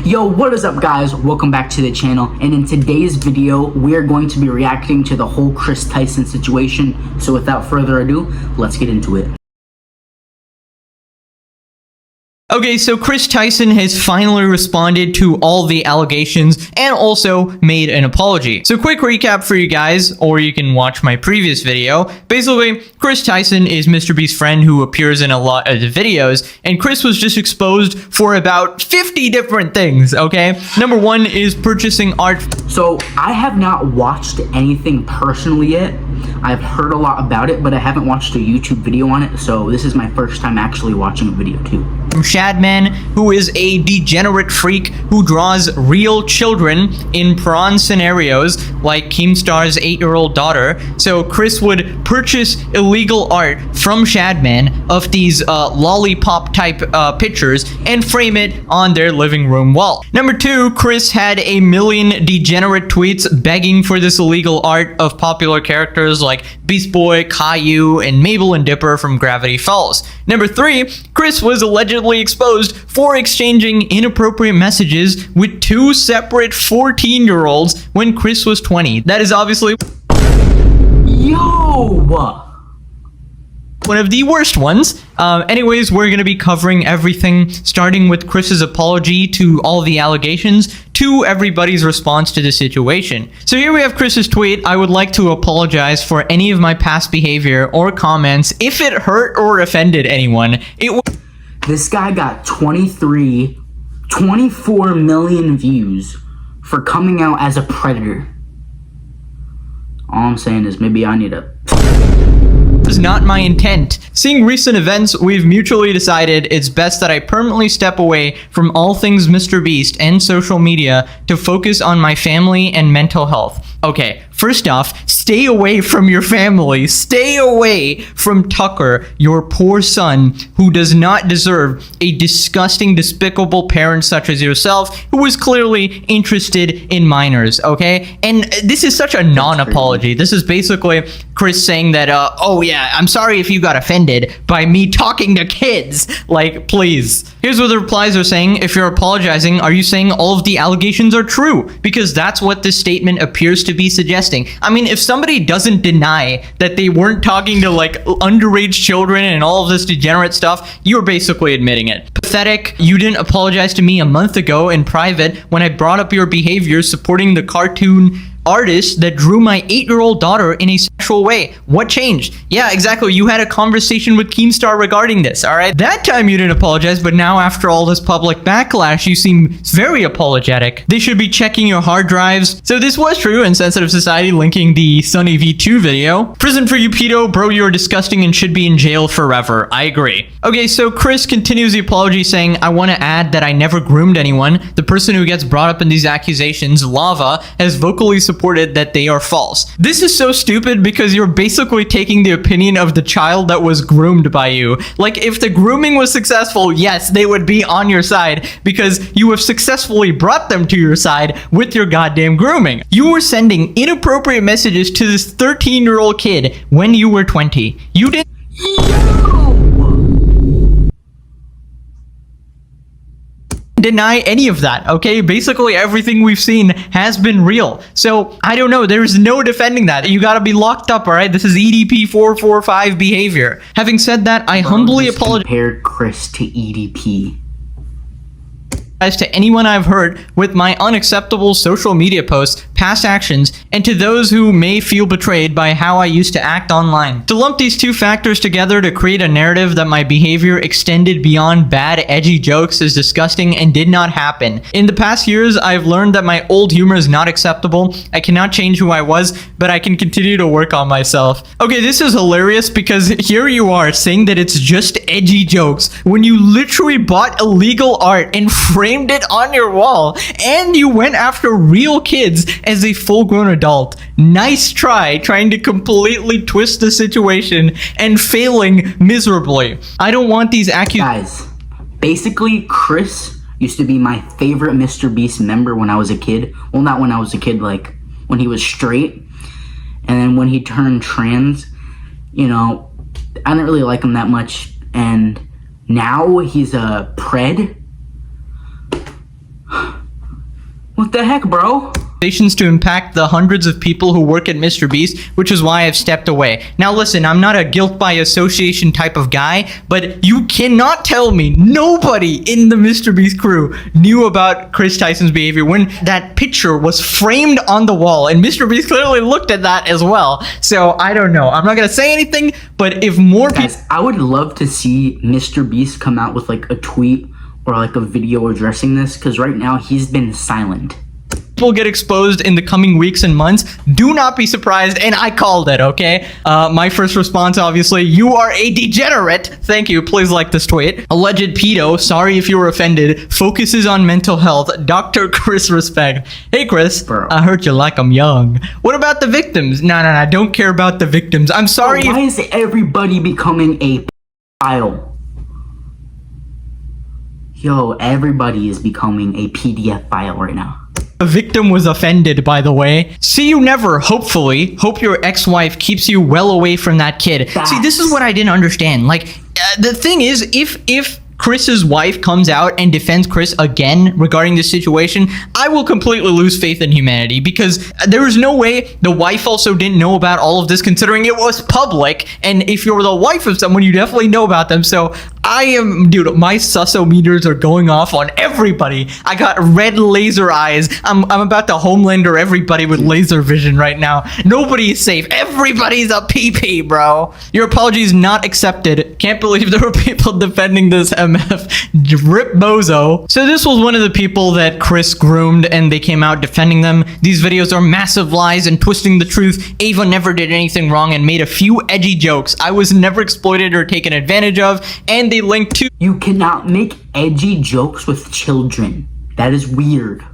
Yo, what is up guys? Welcome back to the channel, and in today's video we're going to be reacting to the whole Kris Tyson situation. So without further ado, let's get into it. Okay, so Kris Tyson has finally responded to all the allegations and also made an apology. So quick recap for you guys, or you can watch my previous video. Basically, Kris Tyson is Mr. Beast's friend who appears in a lot of the videos, and Kris was just exposed for about 50 different things, okay? Number one is purchasing art. So I have not watched anything personally yet. I've heard a lot about it, but I haven't watched a YouTube video on it, so this is my first time actually watching a video too. From Shadman, who is a degenerate freak who draws real children in prawn scenarios like Keemstar's 8-year-old daughter. So Kris would purchase illegal art from Shadman of these lollipop type pictures and frame it on their living room wall. Number two, Kris had a million degenerate tweets begging for this illegal art of popular characters like Beast Boy, Caillou, and Mabel and Dipper from Gravity Falls. Number three, Kris was allegedly exposed for exchanging inappropriate messages with two separate 14-year-olds when Kris was 20. That is obviously one of the worst ones. Anyways, we're going to be covering everything, starting with Kris's apology to all the allegations to everybody's response to the situation. So here we have Kris's tweet. I would like to apologize for any of my past behavior or comments if it hurt or offended anyone. This guy got 24 million views for coming out as a predator. All I'm saying is maybe I need a... Was not my intent. Seeing recent events, we've mutually decided it's best that I permanently step away from all things Mr. Beast and social media to focus on my family and mental health. Okay, first off, stay away from your family. Stay away from Tucker, your poor son, who does not deserve a disgusting, despicable parent such as yourself, who is clearly interested in minors, okay? And this is such a non-apology. This is basically Kris saying that, oh yeah, I'm sorry if you got offended by me talking to kids. Like, please. Here's what the replies are saying. If you're apologizing, are you saying all of the allegations are true? Because that's what this statement appears to be suggesting. I mean, if somebody doesn't deny that they weren't talking to like underage children and all of this degenerate stuff, you're basically admitting it. Pathetic. You didn't apologize to me a month ago in private when I brought up your behavior supporting the cartoon artist that drew my 8-year-old daughter in a sexual way. What changed? Yeah, exactly. You had a conversation with Keemstar regarding this, all right? That time you didn't apologize, but now after all this public backlash, you seem very apologetic. They should be checking your hard drives. So this was true in Sensitive Society, linking the Sunny V2 video. Prison for you, pedo. Bro, you're disgusting and should be in jail forever. I agree. Okay, so Kris continues the apology saying, I want to add that I never groomed anyone. The person who gets brought up in these accusations, Lava, has vocally supported that they are false. This is so stupid because you're basically taking the opinion of the child that was groomed by you. Like, if the grooming was successful, yes, they would be on your side because you have successfully brought them to your side with your goddamn grooming. You were sending inappropriate messages to this 13-year-old kid when you were 20. You didn't... deny any of that, okay? Basically everything we've seen has been real. So I don't know, there's no defending that. You gotta be locked up, all right? This is EDP 445 behavior. Having said that, I humbly apologize. Compared Kris to EDP. To anyone I've hurt with my unacceptable social media posts, past actions, and to those who may feel betrayed by how I used to act online. To lump these two factors together to create a narrative that my behavior extended beyond bad, edgy jokes is disgusting and did not happen. In the past years, I've learned that my old humor is not acceptable. I cannot change who I was, but I can continue to work on myself. Okay, this is hilarious because here you are saying that it's just edgy jokes when you literally bought illegal art and framed it on your wall, and you went after real kids as a full-grown adult. Nice try trying to completely twist the situation and failing miserably. I don't want these accusations. Guys, basically Kris used to be my favorite Mr. Beast member when I was a kid. Well, not when I was a kid, like when he was straight. And then when he turned trans, you know, I didn't really like him that much. And now he's a pred. the heck, bro? To impact the hundreds of people who work at Mr. Beast, which is why I've stepped away. Now listen, I'm not a guilt by association type of guy, but you cannot tell me nobody in the Mr. Beast crew knew about Kris Tyson's behavior when that picture was framed on the wall, and Mr. Beast clearly looked at that as well. So I don't know. I'm not gonna say anything, but if more people... Guys, I would love to see Mr. Beast come out with like a tweet or like a video addressing this, because right now he's been silent. Get exposed in the coming weeks and months, do not be surprised, and I called it, okay? My first response, obviously, you are a degenerate. Thank you. Please like this tweet. Alleged pedo, sorry if you were offended, focuses on mental health. Dr. Kris respect. Hey, Kris, Bro. I heard you like I'm young. What about the victims? No, I don't care about the victims. I'm sorry. Why is everybody becoming a file? Yo, everybody is becoming a PDF file right now. The victim was offended, by the way. See you never, hopefully. Hope your ex-wife keeps you well away from that kid. Facts. See, this is what I didn't understand. Like, the thing is, if Kris's wife comes out and defends Kris again regarding this situation, I will completely lose faith in humanity, because there is no way the wife also didn't know about all of this, considering it was public. And if you're the wife of someone, you definitely know about them. So I am, dude, my susso-meters are going off on everybody. I got red laser eyes. I'm about to Homelander everybody with laser vision right now. Nobody is safe. Everybody's a PP, bro. Your apology is not accepted. Can't believe there were people defending this MF. Rip bozo. So this was one of the people that Kris groomed, and they came out defending them. These videos are massive lies and twisting the truth. Ava never did anything wrong and made a few edgy jokes. I was never exploited or taken advantage of, and they linked to... You cannot make edgy jokes with children. That is weird.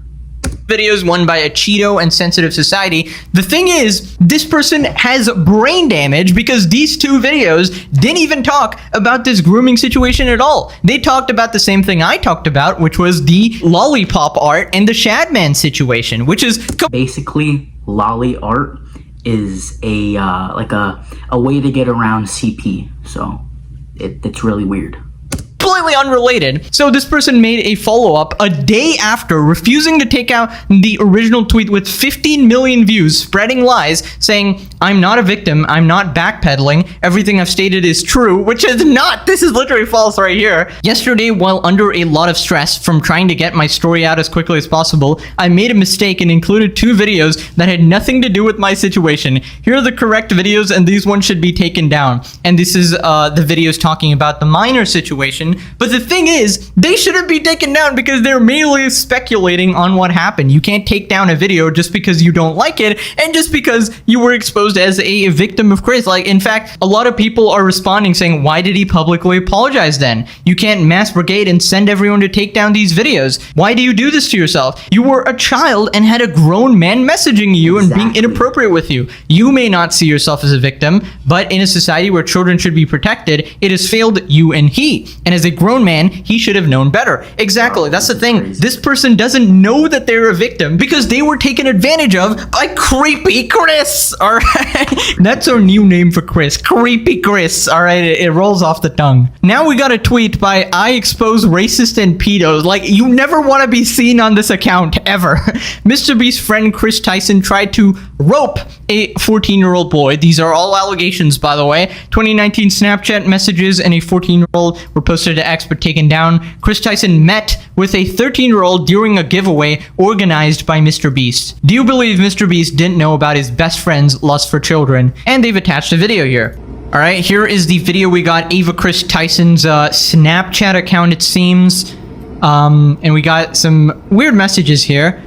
Videos won by a Cheeto and sensitive society. The thing is, this person has brain damage, because these two videos didn't even talk about this grooming situation at all. They talked about the same thing I talked about, which was the lollipop art and the Shadman situation, which is basically lolly art is a like a way to get around CP. So it's really weird. Completely unrelated. So this person made a follow-up a day after, refusing to take out the original tweet with 15 million views, spreading lies, saying, I'm not a victim, I'm not backpedaling, everything I've stated is true, which is not. This is literally false right here. Yesterday, while under a lot of stress from trying to get my story out as quickly as possible, I made a mistake and included two videos that had nothing to do with my situation. Here are the correct videos, and these ones should be taken down. And this is the videos talking about the minor situation. But the thing is, they shouldn't be taken down, because they're merely speculating on what happened. You can't take down a video just because you don't like it, and just because you were exposed as a victim of Kris. Like, in fact, a lot of people are responding saying, why did he publicly apologize then? You can't mass brigade and send everyone to take down these videos. Why do you do this to yourself? You were a child and had a grown man messaging you and being inappropriate with you. You may not see yourself as a victim, but in a society where children should be protected, it has failed you and he. And as a grown man, he should have known better. Exactly. That's the thing. Crazy. This person doesn't know that they're a victim, because they were taken advantage of by Creepy Kris. All right. That's our new name for Kris. Creepy Kris. All right. It rolls off the tongue. Now we got a tweet by I expose racist and pedos. Like, you never want to be seen on this account ever. Mr. Beast's friend Kris Tyson tried to rope a 14-year-old boy. These are all allegations, by the way. 2019 Snapchat messages and a 14-year-old were posted to X but taken down. Kris Tyson met with a 13-year-old during a giveaway organized by Mr. Beast. Do you believe Mr. Beast didn't know about his best friend's lust for children? And they've attached a video here. All right, here is the video we got. Ava Kris Tyson's Snapchat account, it seems. And we got some weird messages here.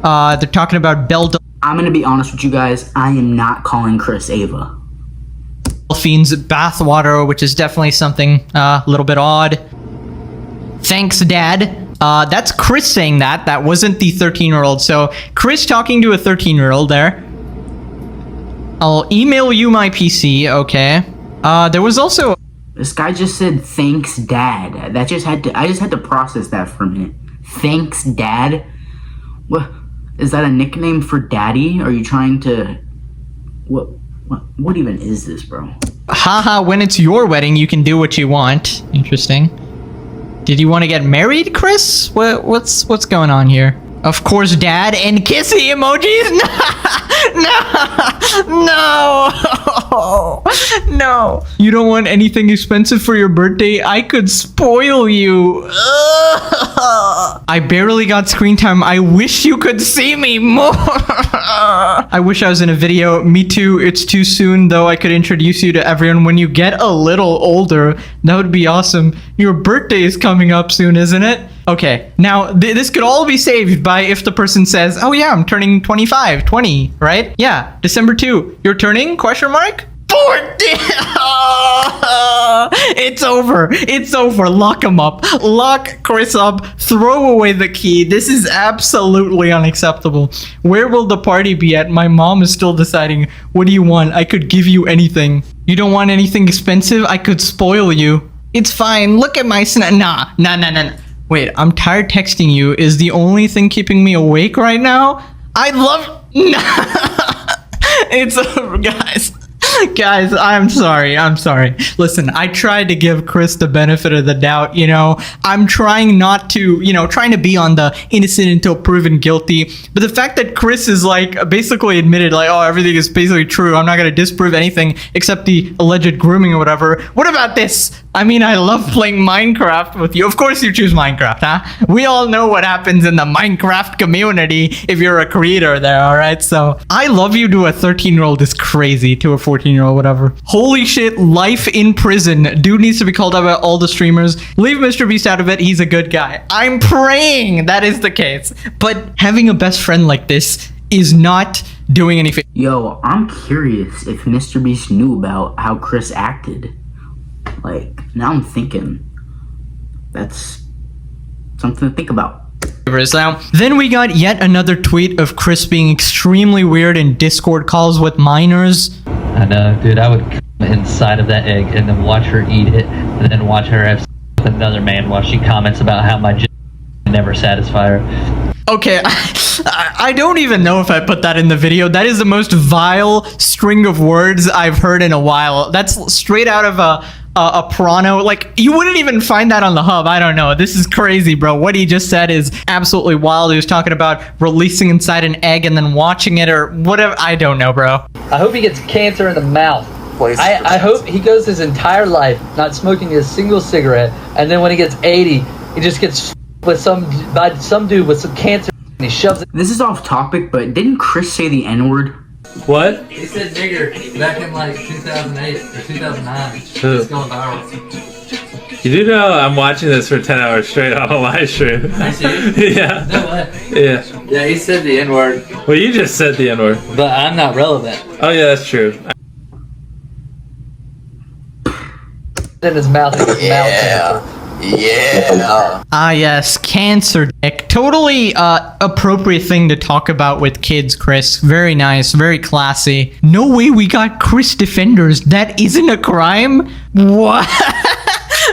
They're talking about Belle I'm gonna be honest with you guys. I am not calling Kris Ava. Delphine's bathwater, which is definitely something a little bit odd. Thanks, Dad. That's Kris saying that. That wasn't the 13-year-old. So Kris talking to a 13-year-old there. I'll email you my PC. Okay. There was also... This guy just said, thanks, Dad. I just had to process that for a minute. Thanks, Dad? What? Is that a nickname for Daddy? Are you trying to... What even is this, bro? Haha, when it's your wedding, you can do what you want. Interesting. Did you want to get married, Kris? What's going on here? Of course, dad, and kissy emojis. No. No. You don't want anything expensive for your birthday? I could spoil you. I barely got screen time. I wish you could see me more. I wish I was in a video. Me too. It's too soon, though. I could introduce you to everyone when you get a little older. That would be awesome. Your birthday is coming up soon, isn't it? Okay, now this could all be saved by if the person says, oh yeah, I'm turning 25, 20, right? Yeah, December 2. You're turning? Question mark? 14! It's over. It's over. Lock him up. Lock Kris up. Throw away the key. This is absolutely unacceptable. Where will the party be at? My mom is still deciding. What do you want? I could give you anything. You don't want anything expensive? I could spoil you. It's fine. Look at my Nah. Wait, I'm tired texting you is the only thing keeping me awake right now? I love... It's over, guys. Guys, I'm sorry. Listen, I tried to give Kris the benefit of the doubt, you know. I'm trying not to, trying to be on the innocent until proven guilty. But the fact that Kris is like basically admitted like, oh, everything is basically true. I'm not going to disprove anything except the alleged grooming or whatever. What about this? I mean, I love playing Minecraft with you. Of course you choose Minecraft, huh? We all know what happens in the Minecraft community if you're a creator there, all right? So I love you to a 13-year-old is crazy, to a 14-year-old, whatever. Holy shit, life in prison. Dude needs to be called out by all the streamers. Leave Mr. Beast out of it. He's a good guy. I'm praying that is the case. But having a best friend like this is not doing anything. Yo, I'm curious if Mr. Beast knew about how Kris acted. Like, now I'm thinking that's something to think about. Now, then we got yet another tweet of Kris being extremely weird in Discord calls with minors. I know, dude. I would come inside of that egg and then watch her eat it, and then watch her have sex with another man while she comments about how my never satisfy her. Okay, I don't even know if I put that in the video. That is the most vile string of words I've heard in a while. That's straight out of a Prano. Like, you wouldn't even find that on the hub. I don't know. This is crazy, bro. What he just said is absolutely wild. He was talking about releasing inside an egg and then watching it or whatever. I don't know, bro. I hope he gets cancer in the mouth. I hope he goes his entire life not smoking a single cigarette, and then when he gets 80, he just gets with some dude with some cancer and he shoves it. This is off topic, but didn't Kris say the N-word? What? He said nigger back in like 2008 or 2009. It's going viral. You do know I'm watching this for 10 hours straight on a live stream. I see. Yeah. No way. Yeah. Yeah, he said the N-word. Well, you just said the N-word. But I'm not relevant. Oh, yeah, that's true. In his mouth. Yeah. Ah, yes, cancer dick. Totally appropriate thing to talk about with kids, Kris. Very nice, very classy. No way we got Kris defenders. That isn't a crime? What?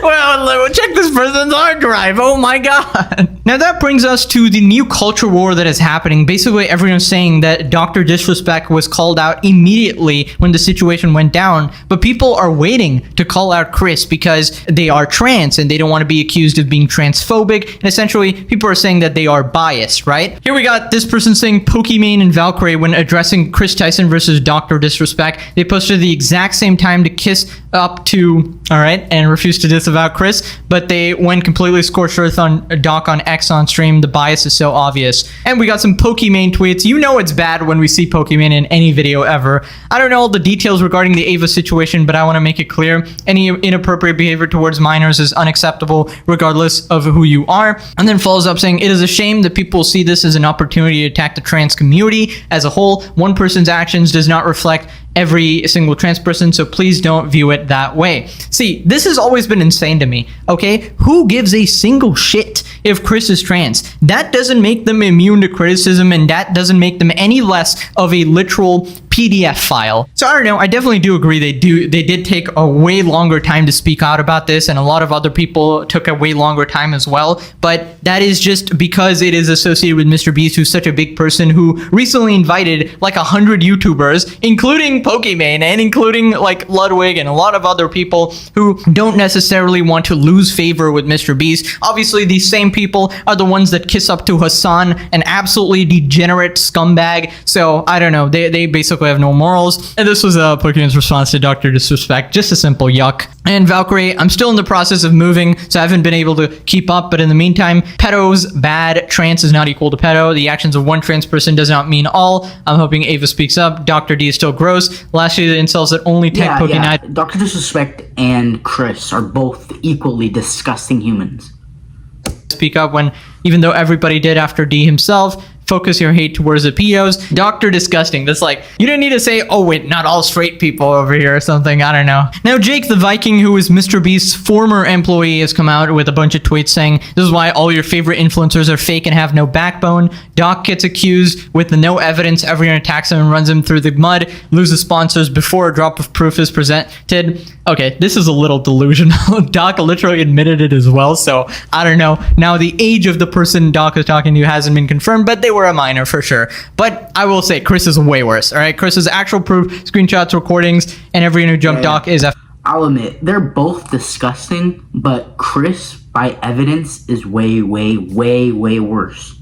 Well, check this person's hard drive. Oh my god. Now that brings us to the new culture war that is happening. Basically, everyone's saying that Dr. Disrespect was called out immediately when the situation went down, but people are waiting to call out Kris because they are trans and they don't want to be accused of being transphobic. And essentially, people are saying that they are biased, right? Here we got this person saying Pokimane and Valkyrie when addressing Kris Tyson versus Dr. Disrespect. They posted the exact same time to kiss up to, all right, and refused to disavow Kris, but they went completely scorched earth on Doc on X on stream. The bias is so obvious. And we got some Pokimane tweets. You know it's bad when we see Pokimane in any video ever. I don't know all the details regarding the Ava situation, but I want to make it clear any inappropriate behavior towards minors is unacceptable regardless of who you are. And then follows up saying, it is a shame that people see this as an opportunity to attack the trans community as a whole. One person's actions does not reflect every single trans person, so please don't view it that way. See, this has always been insane to me, okay? Who gives a single shit if Kris is trans? That doesn't make them immune to criticism, and that doesn't make them any less of a literal PDF file. So I don't know, I definitely do agree they did take a way longer time to speak out about this, and a lot of other people took a way longer time as well, but that is just because it is associated with Mr. Beast, who's such a big person who recently invited like 100 YouTubers, including Pokimane and including like Ludwig and a lot of other people who don't necessarily want to lose favor with Mr. Beast. Obviously, these same people are the ones that kiss up to Hassan, an absolutely degenerate scumbag. So I don't know, they basically have no morals. And this was Pokimane's response to Dr. Disrespect, just a simple yuck. And Valkyrie, I'm still in the process of moving, so I haven't been able to keep up, but in the meantime, pedo's bad. Trans is not equal to pedo. The actions of one trans person does not mean all. I'm hoping Ava speaks up. Dr. D is still gross. Lastly, the incels that only tag Pokemon. Yeah. Dr. Disrespect and Kris are both equally disgusting humans. Speak up when, even though everybody did after D himself. Focus your hate towards the pedos. Dr. Disgusting. That's like, you didn't need to say, oh wait, not all straight people over here or something. I don't know. Now, Jake the Viking, who is Mr. Beast's former employee, has come out with a bunch of tweets saying, this is why all your favorite influencers are fake and have no backbone. Doc gets accused with the no evidence. Everyone attacks him and runs him through the mud. Loses sponsors before a drop of proof is presented. Okay, this is a little delusional. Doc literally admitted it as well, so I don't know. Now, the age of the person Doc is talking to hasn't been confirmed, but they were a minor for sure. But I will say, Kris is way worse, all right? Kris has actual proof, screenshots, recordings, and everyone who jumped Doc is I'll admit, they're both disgusting, but Kris, by evidence, is way, way, way, way worse.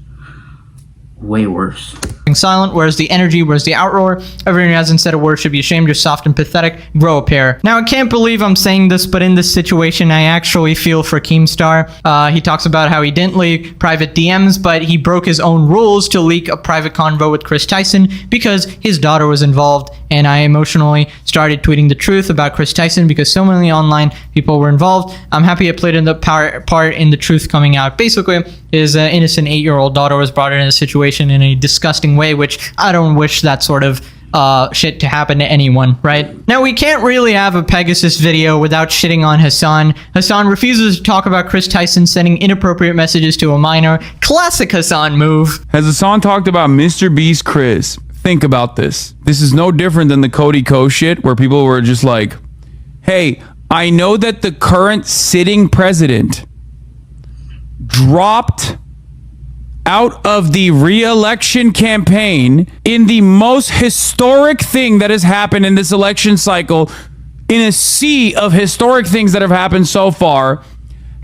Way worse. Silent, where's the energy, where's the outroar? Everyone who hasn't said a word should be ashamed. You're soft and pathetic. Grow a pair. Now, I can't believe I'm saying this, but in this situation, I actually feel for Keemstar. He talks about how he didn't leak private DMs, but he broke his own rules to leak a private convo with Kris Tyson because his daughter was involved, and I emotionally started tweeting the truth about Kris Tyson because so many online people were involved. I'm happy I played in the part in the truth coming out. Basically, his innocent 8-year-old daughter was brought in a situation in a disgusting way, which I don't wish that sort of shit to happen to anyone, right? Now, we can't really have a Pegasus video without shitting on Hassan. Hassan refuses to talk about Kris Tyson sending inappropriate messages to a minor. Classic Hassan move. Has Hassan talked about Mr. Beast Kris? Think about this. This is no different than the Cody Ko shit where people were just like, hey, I know that the current sitting president dropped out of the re-election campaign in the most historic thing that has happened in this election cycle, in a sea of historic things that have happened so far.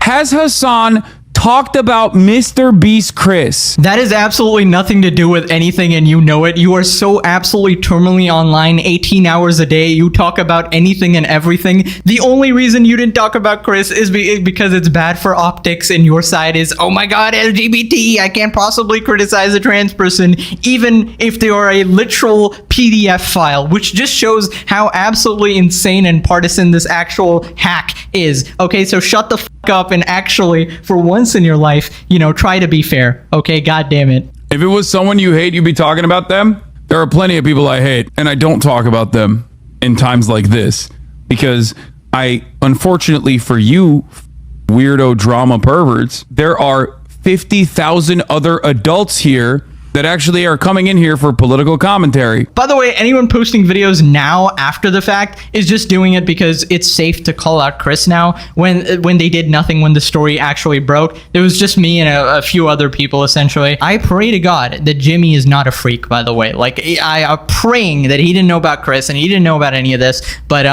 Has Hassan talked about Mr. Beast Kris? That is absolutely nothing to do with anything, and you know it. You are so absolutely terminally online 18 hours a day. You talk about anything and everything. The only reason you didn't talk about Kris is because it's bad for optics, and your side is, oh my god, LGBT, I can't possibly criticize a trans person, even if they are a literal PDF file, which just shows how absolutely insane and partisan this actual hack is. Okay, so shut the fuck up and actually, for once in your life, you know, try to be fair. Okay, god damn it. If it was someone you hate, you'd be talking about them. There are plenty of people I hate, and I don't talk about them in times like this because unfortunately for you, weirdo drama perverts, there are 50,000 other adults here that actually are coming in here for political commentary. By the way, anyone posting videos now after the fact is just doing it because it's safe to call out Kris now when they did nothing when the story actually broke. There was just me and a few other people, essentially. I pray to God that Jimmy is not a freak, by the way. Like, I'm praying that he didn't know about Kris and he didn't know about any of this. But,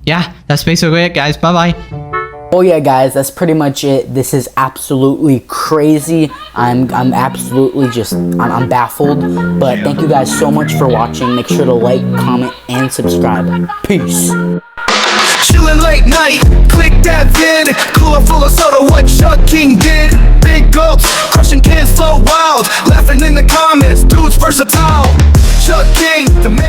yeah, that's basically it, guys. Bye-bye. Oh yeah, guys, that's pretty much it. This is absolutely crazy. I'm absolutely just, I'm baffled. But thank you guys so much for watching. Make sure to like, comment, and subscribe. Peace. Chillin' late night, click that vid. Cooler full of soda, what Chuck King did. Big gulps, crushing kids so wild. Laughing in the comments, dudes versatile. Chuck King, the man.